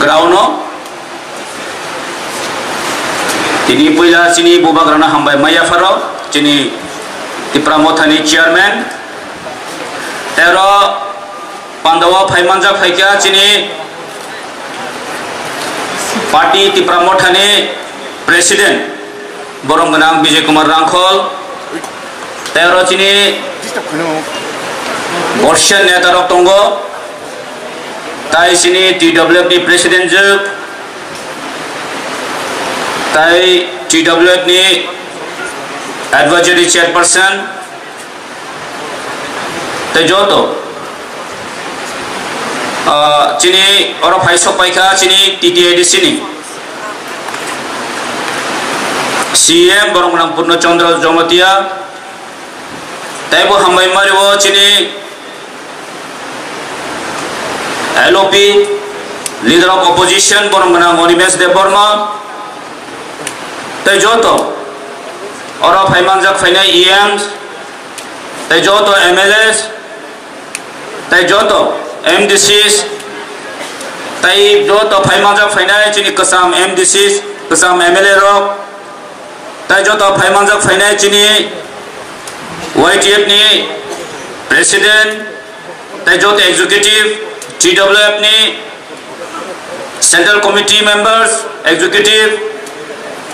Ground तिनी पहिला चिनी बुबाग्राना हामबाय मायाफारो चिनी त्रिपुरा मथानि चेयरमैन तेरो पांडवा फाइमानजा फाइका चिनी पार्टी त्रिपुरा मथानि प्रेसिडेंट बरमगोनां विजय कुमार रांखल तेरो चिनी वर्षियान नेता रक दंगो ताई चिनी TWF नि प्रेसिडेंट जोब ताई TWF नि एडवाइजरी चेयरपर्सन ते जो तो चिनी और फाइसो पाइका चिनी TTIDC नि CM बरमगोनां पूर्णचंद्र जमतिया तैबो हामबाय मारिवो चिनी LOP लीडर ऑफ ऑपोजिशन बरमगोनां अनिमेश देवबर्मा तै जो तो और फाइमानजाक फाइनाय EMs तै जो तो MLS तै जो तो MDCs तै जो तो फाइमानजाक फाइनाय चिनी कसाम MDCs कसाम MLA रक तै जो तो फाइमानजाक फाइनाय चिनी YTF नि प्रेसिडेंट तै जो तो एग्जीक्यूटिव TWF नि सेंट्रल कमिटी मेंबर्स एग्जीक्यूटिव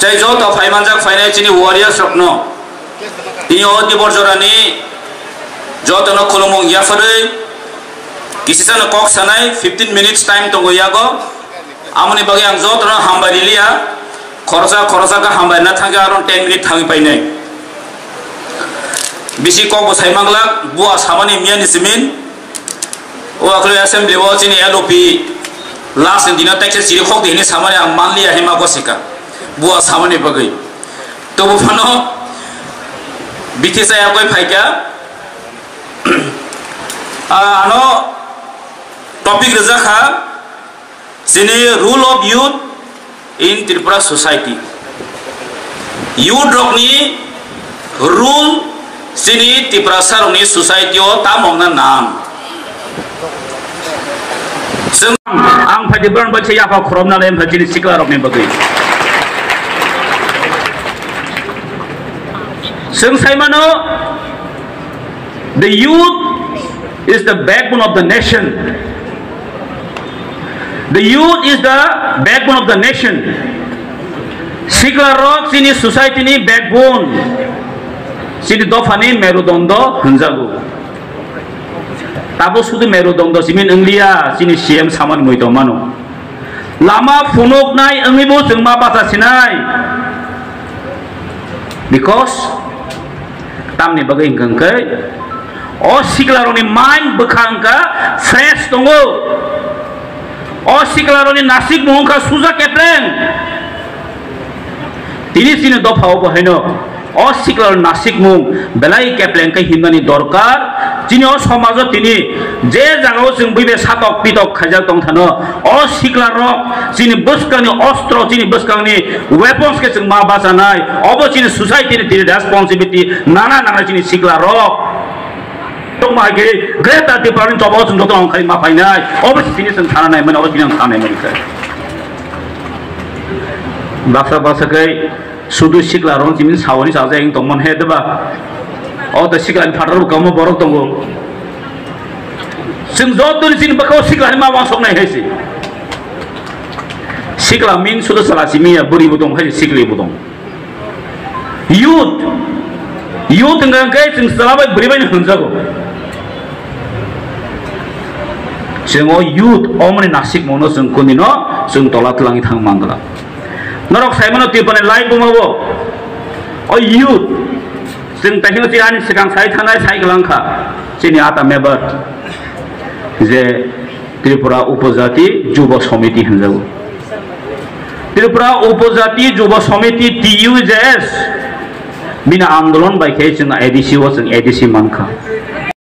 तै जो तो फाइमानजाक फाइनाय चिनी वॉरियर्स रकनो तियो दिबरजरानि जो तो न खुलुमुं याफरै किसिसान कक सानाय 15 मिनिट्स टाइम दंगो यागो आमनि बागै आं जो तो हामबाय लिया खरसा का हामबाय ना थांगा आरो 10 मिनिट थांगि पाइनाय बिसि कक बसायमांगला बुआ सामानि मियानि सिमिन ओ आखले असेंबली वो चिनी LOP लास्ट दिन टेक्स सिरि खक दिनि सामानि आं मानलिया हेमा गसिका बुआ सामानि बागै तो बुफानो बिथिसा यागै फाइका आनो टॉपिक रजाखा चिनी role of youth in Tripura society youth रकनी रूल चिनी त्रिपुरा सारनि सोसाइटीओ तामंगना नाम जों आं फाइदिबरन बाथि याफा खरमनाले फाइदिनि सिक्ला रकनि बागै जों साइमानो the youth is the backbone of the nation. The youth is the backbone of the nation. Sikla rock sini society ni backbone. Sini dofani merudondo hunjago. Tabo sudu merudondo simin englia sini CM saman moito mano. Lama funok nai engibo jengma basa sinai. Because tamni bagai engkai o siklaroni mind bekangka fresh tunggu o siklaroni nasib mungka suza kepleng tini sini dofao bahino o siklar nasib mung belai kepleng ke himani dorkar tini o somajo tini je jagao jeng bibe satok pitok khajak tong thano o siklarok tini buskani ostro tini buskani weapons ke jeng ma basanai obo tini society ni tini responsibility nana tini siklarok tong ma ge greta ti parin tobo jeng dotong khai ma painai obo tini sen thana nai man obo tini thana nai kai baksa kai sudu siklarong jimin sawani saja yang tongmon hedeba o da siklan phatar gamo borok tongo sing jodun sin bakau siklan ma wasok nai haisi sikla min sudu salasimi ya buri budong hai sikli budong youth ngang kai sing salabai buri bain hunjago sing o youth omni nasik mono sing kunino sing tolat langi thang mangala norok saimano tipane live bumabo o youth sing tahino tiani sekang sai thanai sai gelangkha sini ata member je Tripura Upajati Juba Samiti hanjago Tripura Upajati Juba Samiti TUJS bina आंदोलन बाइखे जों ADC वो जों ADC मानखा